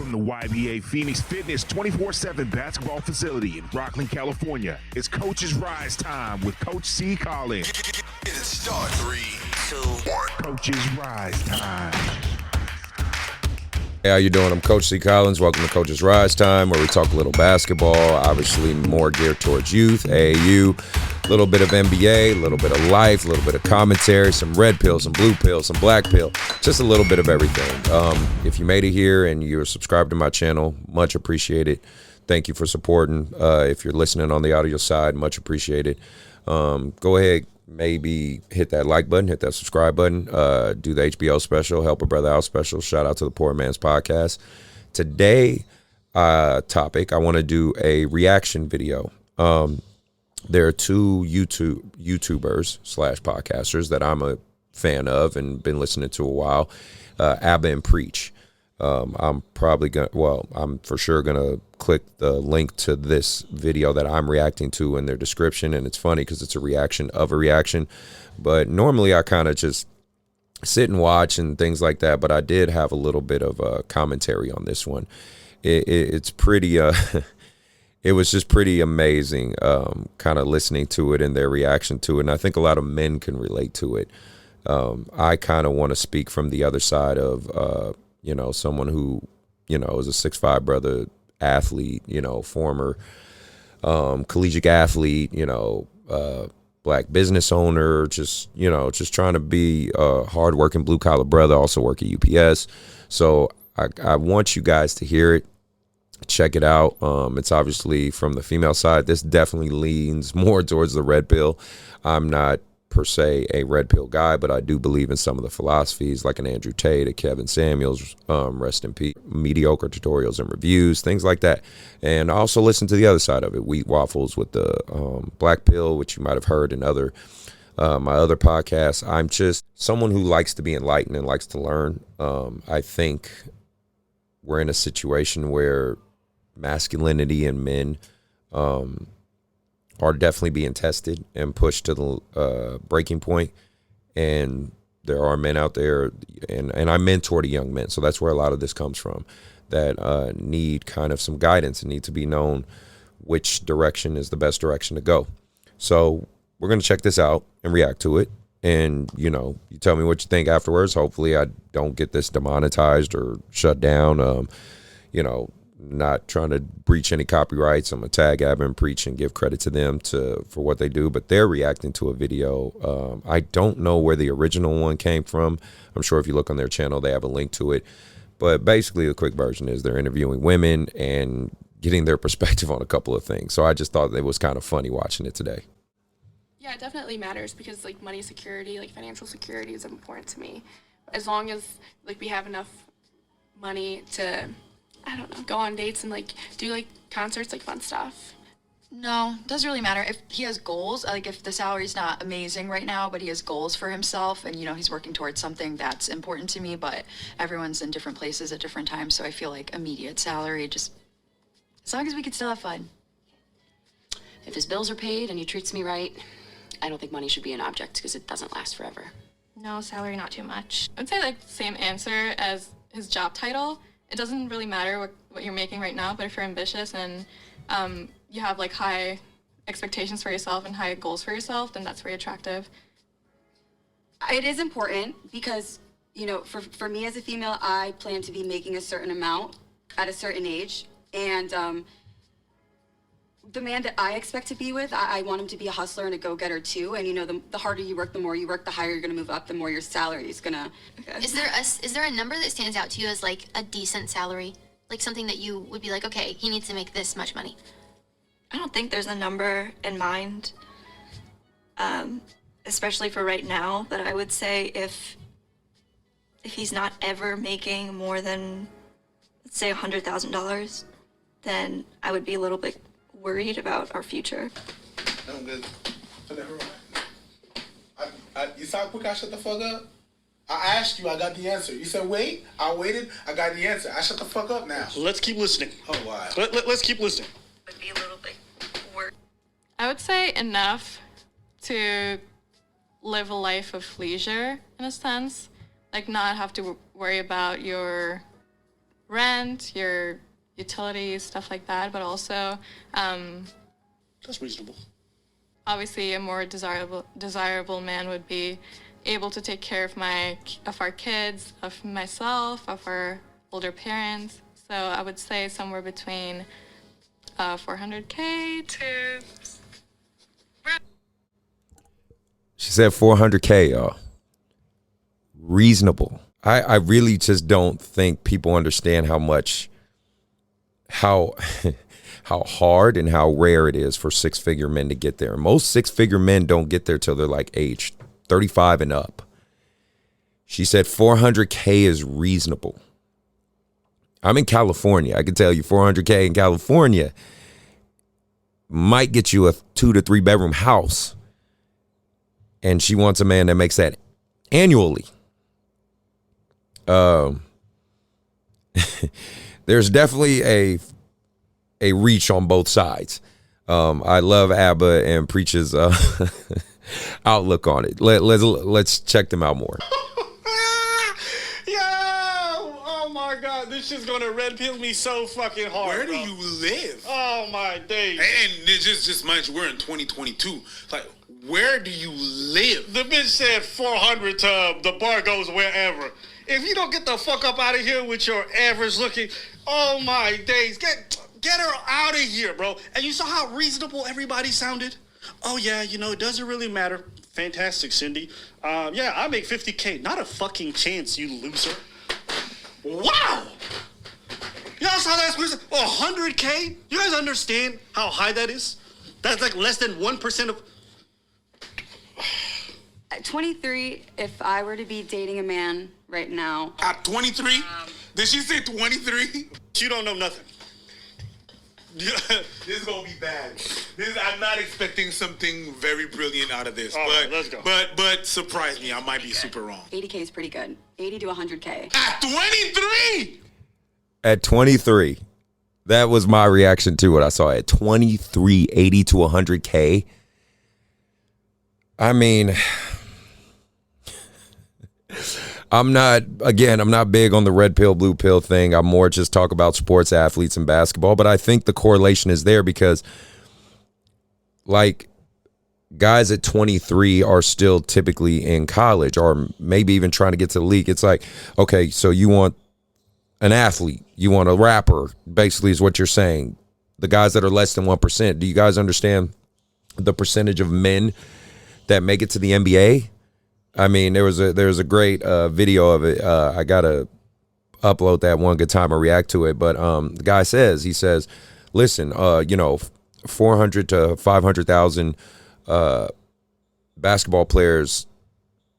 From the YBA Phoenix Fitness 24/7 basketball facility in Rockland, California, it's Coach's Rize time with Coach C.Collins. Get it started. 3, 2, 1. Coach's Rize time. Hey, how you doing? I'm Coach C.Collins. Welcome to Coach's Rize time, where we talk a little basketball, obviously more geared towards youth, AAU, a little bit of NBA, a little bit of life, a little bit of commentary, some red pill, some blue pill, some black pill, just a little bit of everything. If you made it here and you're subscribed to my channel, much appreciated. Thank you for supporting. If you're listening on the audio side, much appreciated. Go ahead, maybe hit that like button, hit that subscribe button, do the HBO special, Help a Brother Out special. Shout out to the Poor Man's Podcast. Today topic, I want to do a reaction video. There are two YouTubers / podcasters that I'm a fan of and been listening to a while, Abba and Preach. I'm for sure gonna click the link to this video that I'm reacting to in their description, and it's funny because it's a reaction of a reaction. But normally I kind of just sit and watch and things like that, but I did have a little bit of a commentary on this one. It's pretty it was just pretty amazing, kind of listening to it and their reaction to it, and I think a lot of men can relate to it. I kind of want to speak from the other side of someone who, is a 6'5" brother, athlete, former collegiate athlete, black business owner, just trying to be a hardworking blue collar brother, also work at UPS. So I want you guys to hear it. Check it out. It's obviously from the female side. This definitely leans more towards the red pill. I'm not per se a red pill guy, but I do believe in some of the philosophies, like an Andrew Tate, a Kevin Samuels, rest in peace, mediocre tutorials and reviews, things like that. And I also listen to the other side of it, Wheat Waffles with the black pill, which you might have heard in my other podcasts. I'm just someone who likes to be enlightened and likes to learn. I think we're in a situation where masculinity in men are definitely being tested and pushed to the breaking point. And there are men out there, and I mentor the young men, so that's where a lot of this comes from, that need kind of some guidance and need to be known which direction is the best direction to go. So we're going to check this out and react to it. And, you tell me what you think afterwards. Hopefully I don't get this demonetized or shut down. Not trying to breach any copyrights. I'm going to tag Abba and Preach and give credit to them for what they do. But they're reacting to a video. I don't know where the original one came from. I'm sure if you look on their channel, they have a link to it. But basically, the quick version is they're interviewing women and getting their perspective on a couple of things. So I just thought it was kind of funny watching it today. Yeah, it definitely matters because, money security, financial security is important to me. As long as, we have enough money to, go on dates and, do, concerts, fun stuff. No, it doesn't really matter. If he has goals, if the salary's not amazing right now, but he has goals for himself and, he's working towards something that's important to me, but everyone's in different places at different times, so I feel like immediate salary, just as long as we could still have fun. If his bills are paid and he treats me right, I don't think money should be an object because it doesn't last forever. No, salary not too much. I would say, same answer as his job title. It doesn't really matter what you're making right now, but if you're ambitious and you have, high expectations for yourself and high goals for yourself, then that's very attractive. It is important because, for me as a female, I plan to be making a certain amount at a certain age. And the man that I expect to be with, I want him to be a hustler and a go-getter too. And the harder you work, the more you work, the higher you're gonna move up, the more your salary is gonna. Okay. Is there a number that stands out to you as a decent salary? Something that you would be okay, he needs to make this much money? I don't think there's a number in mind, especially for right now, but I would say if he's not ever making more than, let's say, $100,000, then I would be a little bit worried about our future. I'm good. So never mind. You saw how quick I shut the fuck up? I asked you, I got the answer. You said wait, I waited, I got the answer. I shut the fuck up now. Let's keep listening. Oh, wow. Let's keep listening. Would be a little bit worried. I would say enough to live a life of leisure, in a sense. Not have to worry about your rent, your utilities, stuff like that, but also That's reasonable. obviously a more desirable man would be able to take care of our kids, of myself, of our older parents. So I would say somewhere between $400K to... She said 400K, y'all. Reasonable. I really just don't think people understand how hard and how rare it is for six-figure men to get there. Most six-figure men don't get there till they're like age 35 and up. She said 400K is reasonable. I'm in California. I can tell you 400K in California might get you a 2 to 3 bedroom house. And she wants a man that makes that annually. There's definitely a reach on both sides. I love Abba and Preach's outlook on it. Let's check them out more. Oh my God, this shit's gonna red pill me so fucking hard. Where do you live? Oh my days. And just mind you, we're in 2022. Like, where do you live? The bitch said 400 to the bar goes wherever. If you don't get the fuck up out of here with your average looking, oh my days, get her out of here, bro. And you saw how reasonable everybody sounded? Oh yeah, it doesn't really matter. Fantastic, Cindy. Yeah, I make 50K. Not a fucking chance, you loser. Wow! Y'all saw that? 100K? You guys understand how high that is? That's like less than 1% of... At 23, if I were to be dating a man right now... At 23? Did she say 23? You don't know nothing. This is gonna be bad. I'm not expecting something very brilliant out of this. All right, let's go. But surprise me, I might be super wrong. 80K is pretty good. 80 to 100K. At 23? At 23, that was my reaction to what I saw. At 23, 80 to 100K. I mean, I'm not big on the red pill, blue pill thing. I'm more just talk about sports athletes and basketball. But I think the correlation is there because, like, guys at 23 are still typically in college or maybe even trying to get to the league. It's like, okay, so you want an athlete, you want a rapper, basically is what you're saying. The guys that are less than 1%. Do you guys understand the percentage of men that make it to the NBA? I mean, there was a great video of it. I gotta upload that one good time or react to it. But the guy says, listen, 400 to 500,000 basketball players,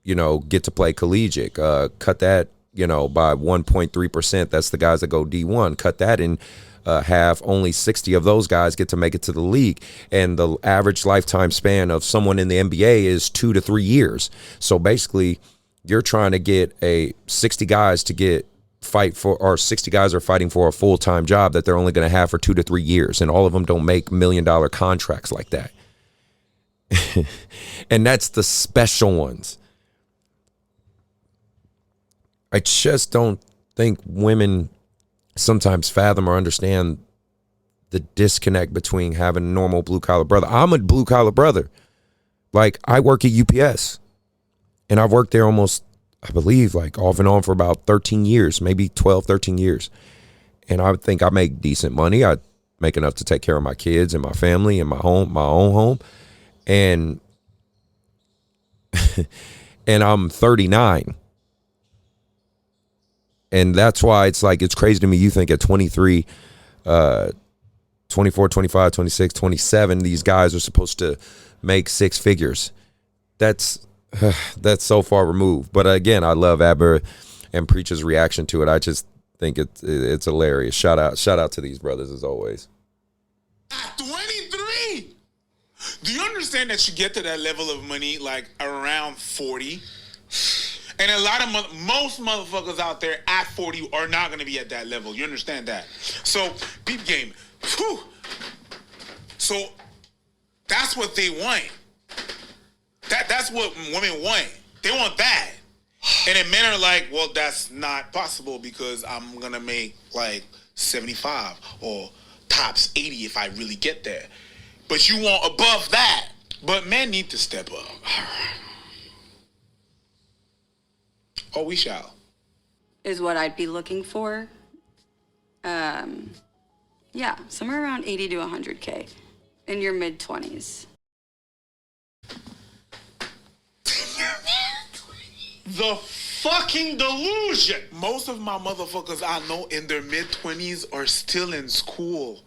get to play collegiate. Cut that, by 1.3%. That's the guys that go D1. Cut that in half. Only 60 of those guys get to make it to the league. And the average lifetime span of someone in the NBA is 2 to 3 years. So basically, you're trying to get 60 guys are fighting for a full-time job that they're only going to have for 2 to 3 years. And all of them don't make $1 million contracts like that. And that's the special ones. I just don't think women sometimes fathom or understand the disconnect between having a normal blue-collar brother. I'm a blue-collar brother. Like, I work at UPS, and I've worked there almost, I believe, like off and on for about 13 years, maybe 12, 13 years. And I think I make decent money. I make enough to take care of my kids and my family and my own home. And and I'm 39. And that's why it's crazy to me. You think at 23, 24, 25, 26, 27, these guys are supposed to make six figures. That's so far removed. But again, I love Abba and Preach's reaction to it. I just think it's hilarious. Shout out to these brothers as always. At 23? Do you understand that you get to that level of money like around 40? And a lot of most motherfuckers out there at 40 are not going to be at that level. You understand that? So, beat game. Whew. So, that's what they want. That's what women want. They want that. And then men are like, well, that's not possible because I'm going to make like 75 or tops 80 if I really get there. But you want above that. But men need to step up. Oh, we shall. Is what I'd be looking for. Yeah, somewhere around 80 to 100K in your mid-20s. The fucking delusion. Most of my motherfuckers I know in their mid-20s are still in school.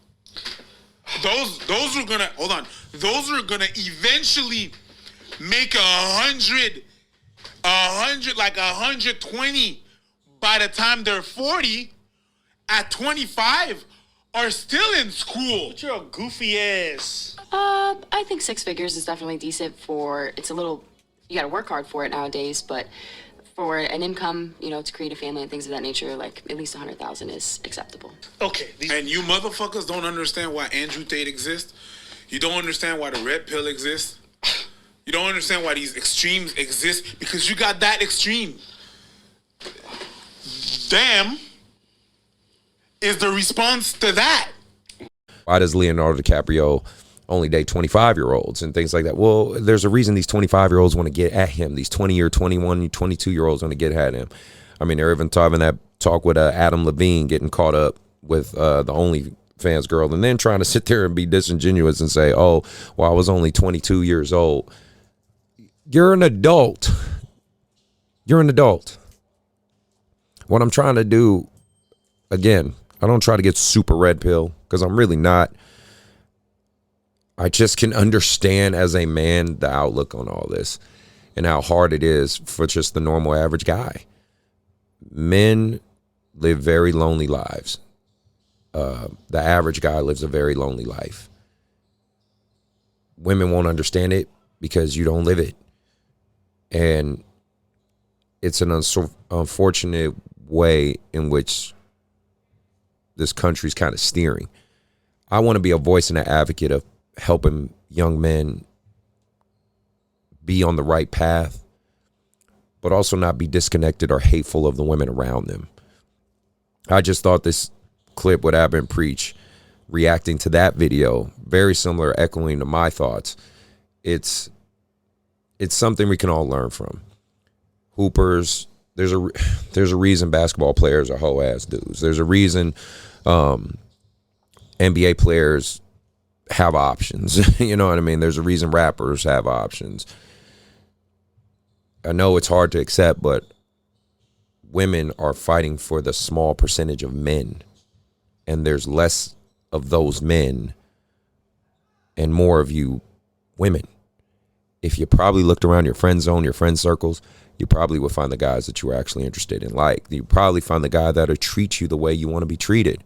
Those are gonna, hold on, those are gonna eventually make 100, like 120 by the time they're 40. At 25 are still in school. But you're a goofy ass. I think 6 figures is definitely decent for, it's a little, you gotta work hard for it nowadays, but for an income, you know, to create a family and things of that nature, like at least 100,000 is acceptable. Okay. And you motherfuckers don't understand why Andrew Tate exists. You don't understand why the red pill exists. You don't understand why these extremes exist because you got that extreme. Damn is the response to that. Why does Leonardo DiCaprio only date 25-year-olds and things like that? Well, there's a reason these 25-year-olds want to get at him. These 20 or 21, 22-year-olds want to get at him. I mean, they're even having that talk with Adam Levine, getting caught up with the OnlyFans girl, and then trying to sit there and be disingenuous and say, oh, well, I was only 22 years old. You're an adult. You're an adult. What I'm trying to do, again, I don't try to get super red pill because I'm really not. I just can understand as a man the outlook on all this and how hard it is for just the normal average guy. Men live very lonely lives. The average guy lives a very lonely life. Women won't understand it because you don't live it. And it's an unfortunate way in which this country's kind of steering. I want to be a voice and an advocate of helping young men be on the right path, but also not be disconnected or hateful of the women around them. I just thought this clip with Abba and Preach reacting to that video, very similar, echoing to my thoughts. It's something we can all learn from. Hoopers, there's a reason basketball players are hoe ass dudes. There's a reason NBA players have options. You know what I mean? There's a reason rappers have options. I know it's hard to accept, but women are fighting for the small percentage of men, and there's less of those men and more of you women. If you probably looked around your friend zone, your friend circles, you probably would find the guys that you were actually interested in. Like, you probably find the guy that'll treat you the way you want to be treated.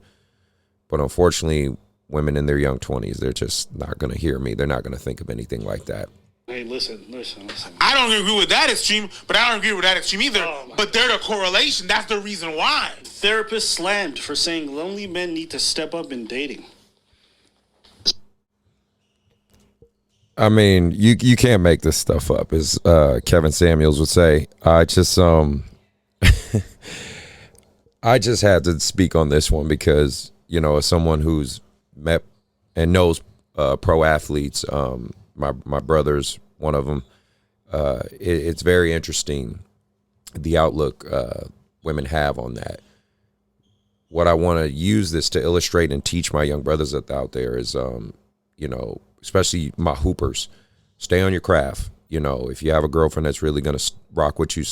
But unfortunately, women in their young 20s, they're just not going to hear me. They're not going to think of anything like that. Hey, listen. I don't agree with that extreme, but I don't agree with that extreme either. But they're the correlation. That's the reason why. Therapists slammed for saying lonely men need to step up in dating. I mean, you can't make this stuff up, as Kevin Samuels would say. I just had to speak on this one because, you know, as someone who's met and knows pro athletes, my brother's one of them. It's very interesting the outlook women have on that. What I want to use this to illustrate and teach my young brothers out there is, you know, especially my hoopers, stay on your craft. You know, if you have a girlfriend that's really going to rock with you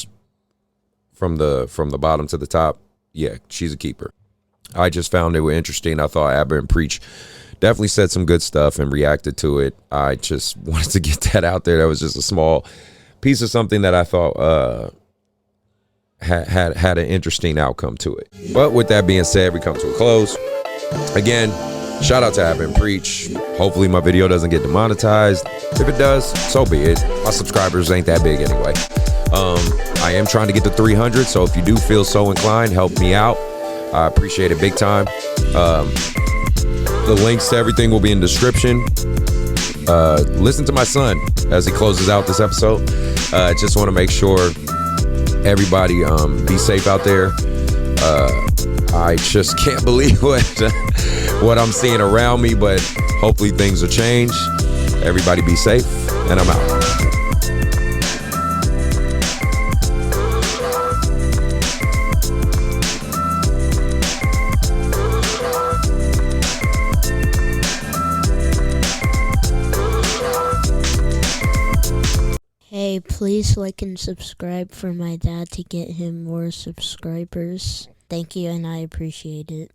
from the bottom to the top, yeah, she's a keeper. I just found it interesting. I thought Abba and Preach definitely said some good stuff and reacted to it. I just wanted to get that out there. That was just a small piece of something that I thought had an interesting outcome to it. But with that being said, we come to a close. Again, shout out to Abba and Preach. Hopefully my video doesn't get demonetized. If it does, so be it. My subscribers ain't that big anyway. I am trying to get to 300, so if you do feel so inclined, help me out. I appreciate it big time. The links to everything will be in the description. Listen to my son as he closes out this episode. Just want to make sure Everybody be safe out there. I just can't believe what I'm seeing around me, but hopefully things will change. Everybody be safe, and I'm out. Hey, please like and subscribe for my dad to get him more subscribers. Thank you, and I appreciate it.